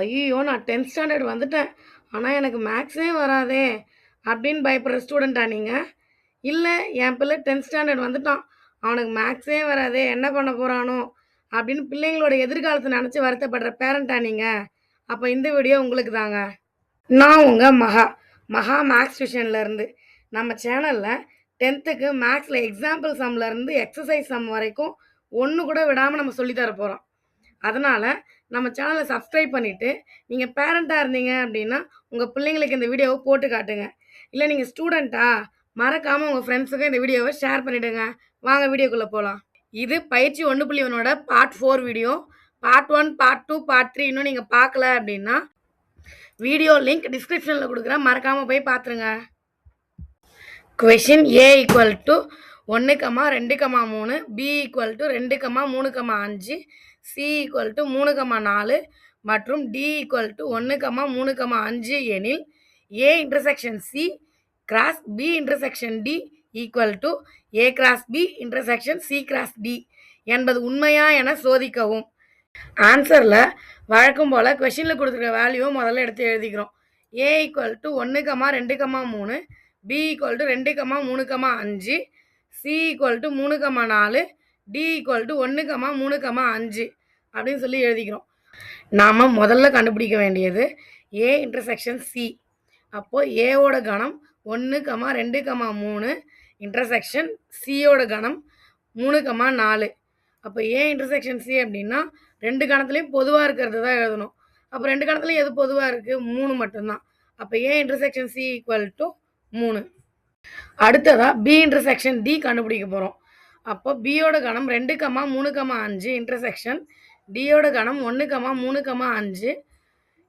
ஐயோ! நான் 10th standard வந்துட்டேன். ஆனா எனக்கு மேக்ஸே வராதே! அப்படின்னு பயப்படுற ஸ்டூடெண்ட்டா நீங்க? இல்ல என் பிள்ளை 10th ஸ்டாண்டர்ட் வந்துட்டான். அவனுக்கு மேக்ஸே வராதே! என்ன பண்ண போறானோ? அப்படின்னு பிள்ளைங்களோட எதிர்காலத்த நெனச்சு வருத்தப்படுற பேரண்ட்டா நீங்க? அப்ப இந்த வீடியோ உங்களுக்கு தாங்க. நான் உங்க மகா. மகா மேக்ஸ் டியூஷன்லேருந்து. நம்ம சேனல்ல 10த்துக்கு மேக்ஸில் எக்ஸாம்பிள் சம்லேருந்து எக்ஸசைஸ் சம் வரைக்கும் ஒன்று கூட விடாமல் நம்ம சொல்லி தர போகிறோம். அதனால் நம்ம சேனலை சப்ஸ்கிரைப் பண்ணிவிட்டு நீங்கள் பேரண்ட்டாக இருந்தீங்க அப்படின்னா உங்கள் பிள்ளைங்களுக்கு இந்த வீடியோவை போட்டு காட்டுங்க. இல்லை நீங்கள் ஸ்டூடெண்ட்டா மறக்காமல் உங்கள் ஃப்ரெண்ட்ஸுக்கும் இந்த வீடியோவை ஷேர் பண்ணிவிடுங்க. வாங்க வீடியோக்குள்ளே போகலாம். இது பயிற்சி 1.1ஓட part 4 video. Part 1, part 2, part 3 இன்னும் நீங்கள் பார்க்கல அப்படின்னா வீடியோ லிங்க் டிஸ்கிரிப்ஷனில் கொடுக்குறேன், மறக்காமல் போய் பார்த்துருங்க. Question A equal to 1, 2, 3, B equal to 2, 3, 5, C equal to 3, 4 மற்றும் D ஈக்குவல் டு 1, 3, 5 எனில் A intersection C cross B intersection D equal to A cross B intersection C cross D என்பது உண்மையா என சோதிக்கவும். ஆன்சரில் வழக்கம் போல் கொஷினில் கொடுத்துருக்க வேல்யூவை முதல்ல எடுத்து எழுதிக்கிறோம். A equal to 1, 2, 3, B equal to 2, 3, 5, C equal to 3, 4, D equal to 1, 3, 5 அப்படின்னு சொல்லி எழுதிக்கிறோம். நாம் முதல்ல கண்டுபிடிக்க வேண்டியது A இன்டர்செக்ஷன் C. அப்போது ஏவோட கணம் 1, 2, 3 இன்டர்செக்ஷன் சியோட கணம் 3, 4. அப்போ A இன்டர்செக்ஷன் C அப்படின்னா ரெண்டு கணத்துலேயும் பொதுவாக இருக்கிறது தான் எழுதணும். அப்போ ரெண்டு கணத்துலையும் எது பொதுவாக இருக்குது? 3 மட்டும்தான். அப்போ A intersection C equal to 3. அடுத்ததாக B இன்டர்செக்ஷன் D கண்டுபிடிக்க போகிறோம். அப்போ Bயோட கணம் 2, 3, 5 இன்டர்செக்ஷன் Dயோட கணம் 1, 3, 5.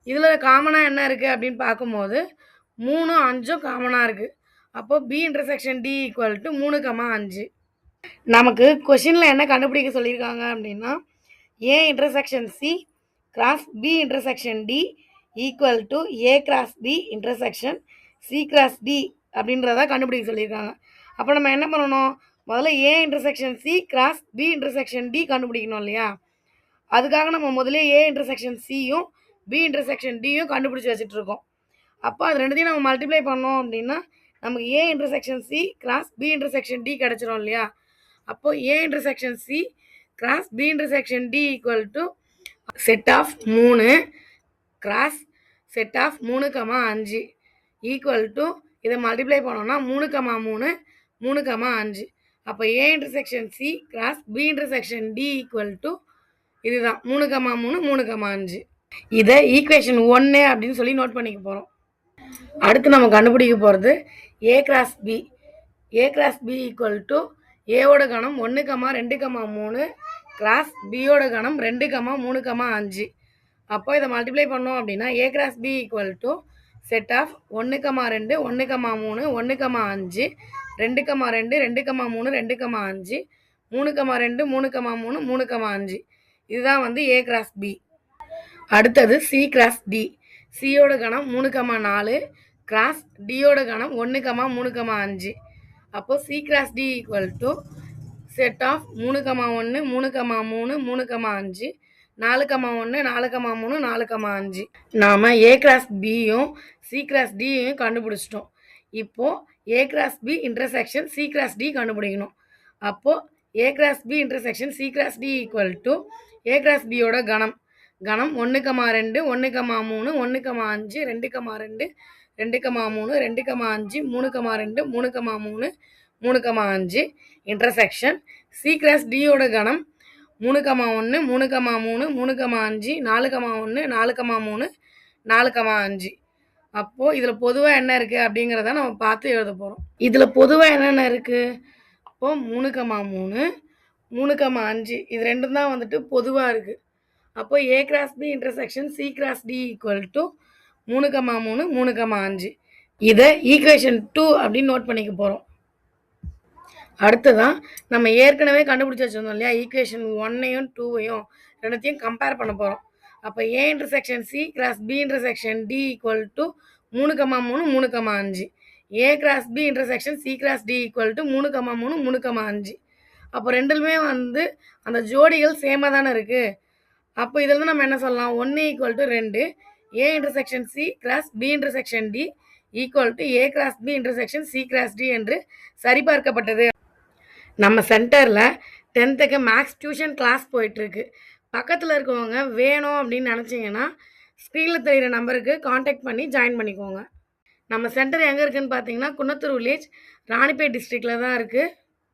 இதில் காமனாக என்ன இருக்குது அப்படின்னு பார்க்கும்போது 3, 5 காமனாக இருக்குது. அப்போது B intersection D equal to 3, 5. நமக்கு கொஷினில் என்ன கண்டுபிடிக்க சொல்லியிருக்காங்க அப்படின்னா A intersection C cross B intersection D equal to A cross B intersection C cross D அப்படின்றத கண்டுபிடிக்க சொல்லியிருக்காங்க. அப்போ நம்ம என்ன பண்ணணும்? முதல்ல A intersection C cross B intersection D கண்டுபிடிக்கணும் இல்லையா? அதுக்காக நம்ம முதல்ல A இன்டர்செக்ஷன் Cயும் B இன்டர்செக்ஷன் Dயும் கண்டுபிடிச்சி வச்சுட்ருக்கோம். அப்போ அது ரெண்டுத்தையும் நம்ம மல்டிப்ளை பண்ணோம் அப்படின்னா நமக்கு A intersection C cross B intersection D கிடச்சிரும் இல்லையா? அப்போது A intersection C cross B intersection D equal to set of 3 cross set of 3, 5 equal to இதை மல்டிப்ளை பண்ணோம்னா 3, 3, 3, 5. அப்போ A intersection C cross B intersection D equal to இதுதான் 3, 3, 3, 5. இதை equation 1 அப்படின்னு சொல்லி நோட் பண்ணிக்க போகிறோம். அடுத்து நம்ம கண்டுபிடிக்க போகிறது A cross B. A cross B equal to ஏவோட கணம் 1, 2, 3 கிராஸ் பியோட கணம் 2, 3, 5. அப்போ இதை மல்டிப்ளை பண்ணோம் அப்படின்னா A cross B equal to set of 1, 2, 1, 3, 1, 5, 2, 2, 2, 3, 2, 5, 3, 2, 3, 3, 3, 5. இதுதான் வந்து A கிராஸ் B. அடுத்தது C கிராஸ் D. சியோட கணம் 3, 4 கிராஸ் டியோட கணம் 1, 3, 5. அப்போ C cross D equal to set of 3, 1, 3, 3, 3, 5, 4, 1, 4, 3, 4, 5. நாம் A கிராஸ் Bயும் C கிராஸ் Dயும் கண்டுபிடிச்சிட்டோம். இப்போது A cross B intersection C cross D கண்டுபிடிக்கணும். அப்போது A cross B intersection C cross D equal to A cross Bயோட கணம் 1, 2, 1, 3, 1, 5, 2, 2, 2, 3, 2, 5, 3, 2, 3, 3, 5 இன்டர்செக்ஷன் C கிராஸ் Dயோட கணம் 3, 1, 3, 3, 3, 5, 4, 1, 4, 3, 4, 5. அப்போது இதில் பொதுவாக என்ன இருக்குது அப்படிங்கிறத நம்ம பார்த்து எழுத போகிறோம். இதில் பொதுவாக என்னென்ன இருக்குது? அப்போது 3, 3, 3, 5 இது ரெண்டும் தான் வந்துட்டு பொதுவாக இருக்குது. அப்போ A cross B intersection C cross D equal to 3, 3, 3, 5. இதை ஈக்குவேஷன் 2 அப்படின்னு நோட் பண்ணிக்க போகிறோம். அடுத்ததான் நம்ம ஏற்கனவே கண்டுபிடிச்சி வச்சுருந்தோம் இல்லையா? ஈக்குவேஷன் 1ஐயும் 2ஐயும் ரெண்டுத்தையும் கம்பேர் பண்ண போகிறோம். அப்போ A intersection C cross B intersection D equal to 3, 3, 3, 5. A cross B intersection C cross D equal to 3, 3, 3, 5. அப்போ ரெண்டுலுமே வந்து அந்த ஜோடிகள் சேமாக தானே இருக்குது. அப்போ இதில் நம்ம என்ன சொல்லலாம், 1 equal to 2 A intersection C cross B intersection D equal to A cross B intersection C cross D என்று சரிபார்க்கப்பட்டது. நம்ம சென்டரில் 10th மேக்ஸ் டியூஷன் கிளாஸ் போயிட்டுருக்கு. பக்கத்தில் இருக்கவங்க வேணும் அப்படின்னு நினச்சிங்கன்னா ஸ்க்ரீனில் தெரிகிற நம்பருக்கு காண்டாக்ட் பண்ணி ஜாயின் பண்ணிக்கோங்க. நம்ம சென்டர் எங்கே இருக்குதுன்னு பார்த்தீங்கன்னா குன்னத்தூர் வில்லேஜ் ராணிப்பேட் டிஸ்ட்ரிக்டில் தான் இருக்குது.